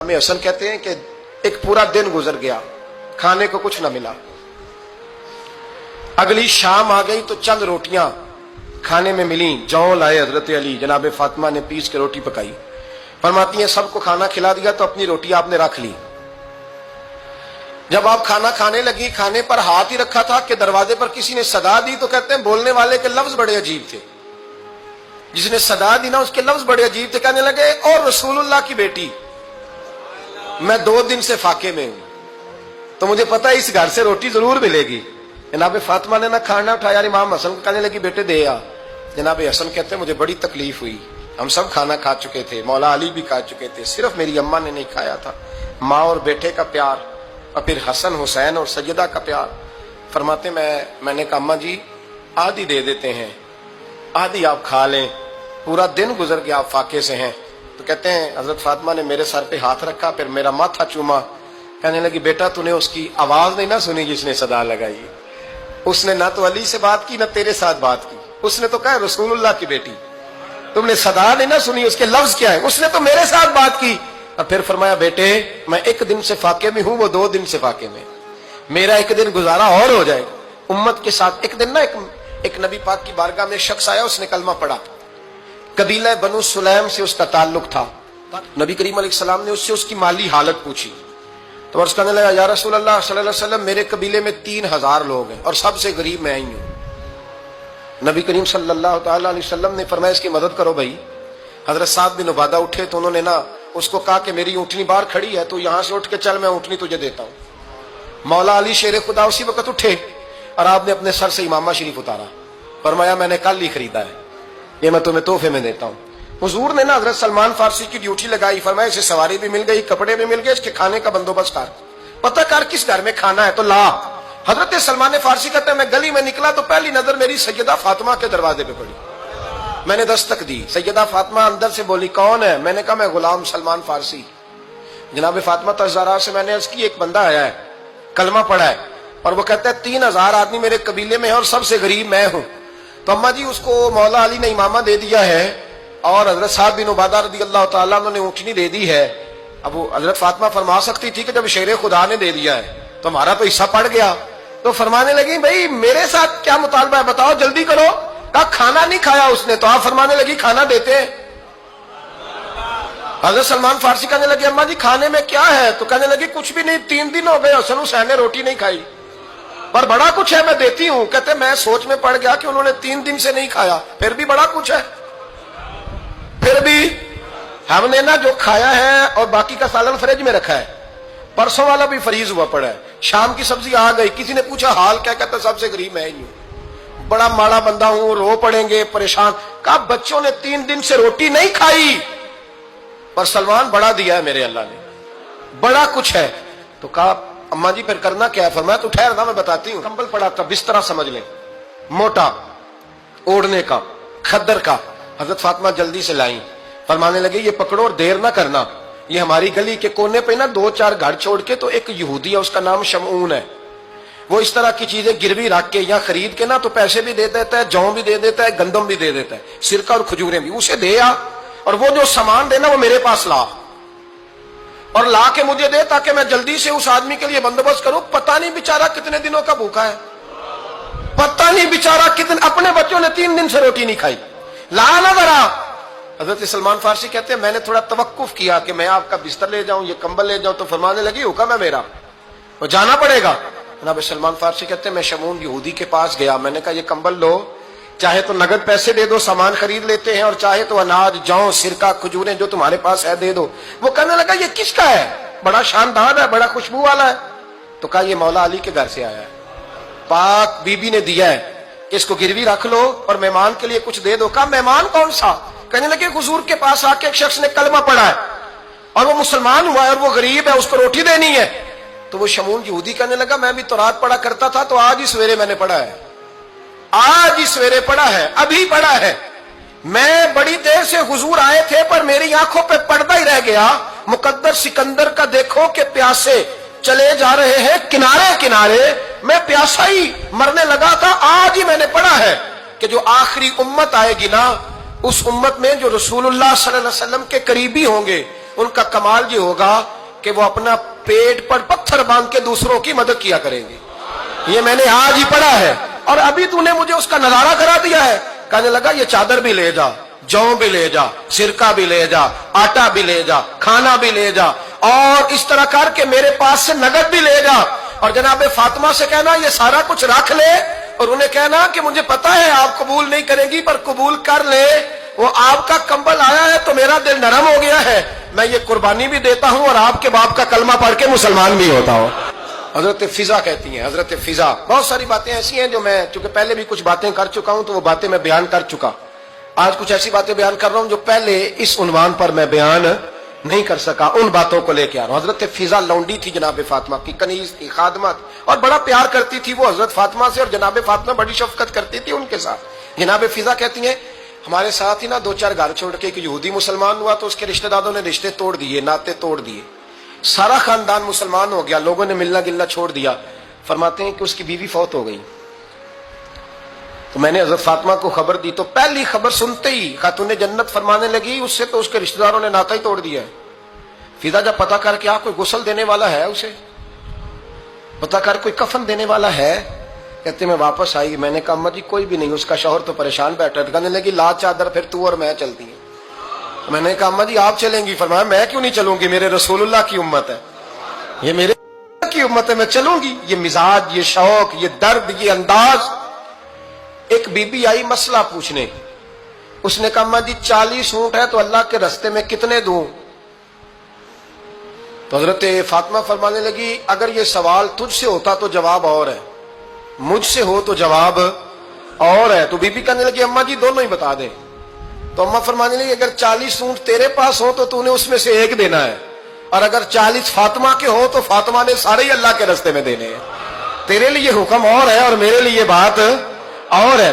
ہمیں حسن کہتے ہیں کہ ایک پورا دن گزر گیا، کھانے کو کچھ نہ ملا۔ اگلی شام آ گئی تو چند روٹیاں کھانے میں ملیں، جو لائے حضرت علی، جناب فاطمہ نے پیس کے روٹی پکائی۔ فرماتی ہیں سب کو کھانا کھلا دیا تو اپنی روٹی آپ نے رکھ لی۔ جب آپ کھانا کھانے لگی، کھانے پر ہاتھ ہی رکھا تھا کہ دروازے پر کسی نے صدا دی، تو کہتے ہیں بولنے والے کے لفظ بڑے عجیب تھے۔ جس نے صدا دی نا اس کے لفظ بڑے عجیب تھے، کہنے لگے اور رسول اللہ کی بیٹی، میں 2 دن سے فاقے میں ہوں، تو مجھے پتا ہے اس گھر سے روٹی ضرور ملے گی۔ جناب فاطمہ نے نہ کھانا اٹھایا، امام حسن کو کہنے لگی بیٹے دے آ۔ جناب حسن کہتے ہیں مجھے بڑی تکلیف ہوئی، ہم سب کھانا کھا چکے تھے، مولا علی بھی کھا چکے تھے، صرف میری اماں نے نہیں کھایا تھا۔ ماں اور بیٹے کا پیار، اور پھر حسن حسین اور سیدہ کا پیار۔ فرماتے میں نے کہا اماں جی آدھی دے دیتے ہیں، آدھی آپ کھا لیں، پورا دن گزر گیا آپ فاقے سے ہیں۔ تو کہتے ہیں حضرت فاطمہ نے میرے سر پہ ہاتھ رکھا، پھر میرا ماتھا چوما، کہنے لگی بیٹا تو نے اس کی آواز نہیں نہ سنی جس نے صدا لگائی، اس نے نہ تو علی سے بات کی نہ تیرے ساتھ بات کی، اس نے تو کہا رسول اللہ کی بیٹی، تم نے صدا نہیں نہ سنی، اس کے لفظ کیا ہے، اس نے تو میرے ساتھ بات کی۔ اور پھر فرمایا بیٹے میں 1 دن سے فاقے میں ہوں، وہ 2 دن سے فاقے میں، میرا 1 دن گزارا اور ہو جائے گا امت کے ساتھ۔ ایک دن نا ایک نبی پاک کی بارگاہ میں شخص آیا، اس نے کلمہ پڑھا، قبیلہ بنو سلیم سے اس کا تعلق تھا۔ نبی کریم علیہ السلام نے اس سے اس کی مالی حالت پوچھی، تو عرض کرنے لگا یا رسول اللہ صلی اللہ علیہ وسلم میرے قبیلے میں 3000 لوگ ہیں اور سب سے غریب میں ہی ہوں۔ نبی کریم صلی اللہ تعالی علیہ وسلم نے فرمایا اس کی مدد کرو بھائی۔ حضرت سعد بن عبادہ اٹھے تو انہوں نے نا اس کو کہا کہ میری اونٹنی باہر کھڑی ہے، تو یہاں سے اٹھ کے چل، میں اونٹنی تجھے دیتا ہوں۔ مولا علی شیر خدا اسی وقت اٹھے اور آپ نے اپنے سر سے امامہ شریف اتارا، فرمایا میں نے کل ہی خریدا ہے، یہ میں تمہیں تحفے میں دیتا ہوں۔ حضور نے نا حضرت سلمان فارسی کی ڈیوٹی لگائی، فرمایا اسے سواری بھی مل گئی، کپڑے بھی مل گئے، اس کے کھانے کا بندوبست کر، پتہ کر کس گھر میں کھانا ہے تو لا۔ حضرت سلمان فارسی کہتے ہیں میں گلی میں نکلا تو پہلی نظر میری سیدہ فاطمہ کے دروازے پہ پڑی، میں نے دستک دی، سیدہ فاطمہ اندر سے بولی کون ہے؟ میں نے کہا میں غلام سلمان فارسی۔ جناب فاطمہ تزارہ سے میں نے عرض کی ایک بندہ آیا ہے، کلمہ پڑھا ہے، اور وہ کہتا ہے 3000 آدمی میرے قبیلے میں ہے اور سب سے غریب میں ہوں۔ تو اماں جی اس کو مولا علی نے امامہ دے دیا ہے اور حضرت سعد بن عبادہ رضی اللہ تعالیٰ عنہ نے اونٹنی دے دی ہے۔ اب وہ حضرت فاطمہ فرما سکتی تھی کہ جب شیر خدا نے دے دیا ہے تو ہمارا تو حصہ پڑ گیا، تو فرمانے لگی بھائی میرے ساتھ کیا مطالبہ ہے بتاؤ جلدی کرو۔ کہا کھانا نہیں کھایا اس نے، تو آپ فرمانے لگی کھانا دیتے ہیں۔ حضرت سلمان فارسی کہنے لگے اماں جی کھانے میں کیا ہے؟ تو کہنے لگی کچھ بھی نہیں، 3 دن ہو گئے حسن حسین نے روٹی نہیں کھائی، پر بڑا کچھ ہے میں دیتی ہوں۔ کہتے میں سوچ میں پڑ گیا کہ انہوں نے 3 دن سے نہیں کھایا، پھر بھی بڑا کچھ ہے، پھر بھی ہم نے نا جو کھایا ہے اور باقی کا سالن فریج میں رکھا ہے، پرسوں والا بھی فریز ہوا پڑا ہے، شام کی سبزی آ گئی۔ کسی نے پوچھا حال کیا؟ کہتا سب سے غریب میں ہی ہوں، بڑا ماڑا بندہ ہوں، رو پڑیں گے پریشان۔ کہا بچوں نے 3 دن سے روٹی نہیں کھائی پر سلمان بڑا دیا ہے میرے اللہ نے، بڑا کچھ ہے۔ تو کہا اماں جی پھر کرنا کیا ہے؟ فرمایا تو ٹھہر نا میں بتاتی ہوں۔ کمبل پڑا تھا، بسترا سمجھ لیں، موٹا اوڑھنے کا، کھدر کا۔ حضرت فاطمہ جلدی سے لائیں، فرمانے لگے یہ پکڑو اور دیر نہ کرنا، یہ ہماری گلی کے کونے پہ نا 2-4 گھر چھوڑ کے تو ایک یہودی ہے، اس کا نام شمعون ہے، وہ اس طرح کی چیزیں گروی رکھ کے یا خرید کے نا تو پیسے بھی دے دیتا ہے، جوں بھی دے دیتا ہے، گندم بھی دے دیتا ہے، سرکہ اور کھجوریں بھی، اسے دے آ، اور وہ جو سامان دینا وہ میرے پاس لا، اور لا کے مجھے دے تاکہ میں جلدی سے اس آدمی کے لیے بندوبست کروں۔ پتہ نہیں بیچارہ کتنے دنوں کا بھوکا ہے، پتہ نہیں بیچارہ کتنے، اپنے بچوں نے 3 دن سے روٹی نہیں کھائی، لا نہ ذرا۔ حضرت سلمان فارسی کہتے ہیں میں نے تھوڑا توقف کیا کہ میں آپ کا بستر لے جاؤں، یہ کمبل لے جاؤں، تو فرمانے لگی حکم ہے میرا، وہ جانا پڑے گا۔ جناب سلمان فارسی کہتے ہیں میں شمعون یہودی کے پاس گیا، میں نے کہا یہ کمبل لو، چاہے تو نگد پیسے دے دو سامان خرید لیتے ہیں، اور چاہے تو اناج جوں سرکہ کھجوریں جو تمہارے پاس ہے دے دو۔ وہ کہنے لگا یہ کس کا ہے؟ بڑا شاندار ہے، بڑا خوشبو والا ہے۔ تو کہا یہ مولا علی کے گھر سے آیا ہے، پاک بی بی نے دیا ہے، اس کو گروی رکھ لو اور مہمان کے لیے کچھ دے دو۔ کہا مہمان کون سا؟ کہنے لگے حضور کے پاس آ کے ایک شخص نے کلمہ پڑھا ہے اور وہ مسلمان ہوا ہے اور وہ غریب ہے، اس کو روٹی دینی ہے۔ تو وہ شمعون یہودی کہنے لگا میں بھی تو رات پڑھا کرتا تھا، تو آج ہی سویرے میں نے پڑھا ہے، آج ہی سویرے پڑھا ہے، ابھی پڑھا ہے، میں بڑی دیر سے حضور آئے تھے پر میری آنکھوں پہ پردہ ہی رہ گیا، مقدر سکندر کا دیکھو کہ پیاسے چلے جا رہے ہیں کنارے کنارے، میں پیاسا ہی مرنے لگا تھا، آج ہی میں نے پڑھا ہے کہ جو آخری امت آئے گی نا، اس امت میں جو رسول اللہ صلی اللہ علیہ وسلم کے قریبی ہوں گے ان کا کمال یہ ہوگا کہ وہ اپنا پیٹ پر پتھر باندھ کے دوسروں کی مدد کیا کریں گے. یہ میں نے آج ہی پڑھا ہے اور ابھی تو نے مجھے اس کا نظارہ کرا دیا ہے. کہنے لگا یہ چادر بھی لے جا, جو بھی لے جا, سرکہ بھی لے جا, آٹا بھی لے جا, کھانا بھی لے جا, اور اس طرح کر کے میرے پاس سے نقد بھی لے جا, اور جناب فاطمہ سے کہنا یہ سارا کچھ رکھ لے, اور انہیں کہنا کہ مجھے پتا ہے آپ قبول نہیں کریں گی پر قبول کر لے, وہ آپ کا کمبل آیا ہے تو میرا دل نرم ہو گیا ہے, میں یہ قربانی بھی دیتا ہوں اور آپ کے باپ کا کلمہ پڑھ کے مسلمان بھی ہوتا ہوں. حضرت فضا کہتی ہیں, حضرت فضا. بہت ساری باتیں ایسی ہیں جو میں چونکہ پہلے بھی کچھ باتیں کر چکا ہوں تو وہ باتیں میں بیان کر چکا. آج کچھ ایسی باتیں بیان کر رہا ہوں جو پہلے اس عنوان پر میں بیان نہیں کر سکا, ان باتوں کو لے کے آ رہا ہوں. حضرت فضا لونڈی تھی جناب فاطمہ کی, کنیز تھی, خادمہ تھی, اور بڑا پیار کرتی تھی وہ حضرت فاطمہ سے, اور جناب فاطمہ بڑی شفقت کرتی تھی ان کے ساتھ. جناب فضا کہتی ہیں ہمارے ساتھ ہی نا 2-4 گھر چھوڑ کے ایک یہودی مسلمان ہوا تو اس کے رشتہ داروں نے رشتے توڑ دیے, ناطے توڑ دیے, سارا خاندان مسلمان ہو گیا, لوگوں نے ملنا گلنا چھوڑ دیا. فرماتے ہیں کہ اس کی بیوی فوت ہو گئی. تو میں نے حضرت فاطمہ کو خبر دی تو پہلی خبر سنتے ہی خاتون جنت فرمانے لگی اس سے تو اس کے رشتہ داروں نے ناطا ہی توڑ دیا ہے. فضا جب پتا کر کے کوئی غسل دینے والا ہے, اسے پتا کر کوئی کفن دینے والا ہے, کہتے میں واپس آئی. میں نے کہا اما جی کوئی بھی نہیں, اس کا شوہر تو پریشان بیٹھا تھا. کہنے لگی لا چادر پھر تو اور میں چلتی ہیں. میں نے کہا اما جی آپ چلیں گی. فرمایا میں کیوں نہیں چلوں گی, میرے رسول اللہ کی امت ہے, یہ میرے کی امت ہے, میں چلوں گی. یہ مزاج, یہ شوق, یہ درد, یہ انداز. ایک بی بی آئی مسئلہ پوچھنے, اس نے کہا اما جی 40 اونٹ ہے تو اللہ کے رستے میں کتنے دوں؟ تو حضرت فاطمہ فرمانے لگی اگر یہ سوال تجھ سے ہوتا تو جواب اور ہے, مجھ سے ہو تو جواب اور ہے. تو بی بی کہنے لگی اما جی دونوں ہی بتا دیں. تو اما فرمانے لگی اگر 40 اونٹ تیرے پاس ہو تو نے اس میں سے ایک دینا ہے, اور اگر 40 فاطمہ کے ہو تو فاطمہ نے سارے ہی اللہ کے رستے میں دینے ہیں. تیرے لیے حکم اور ہے اور میرے لیے بات اور ہے.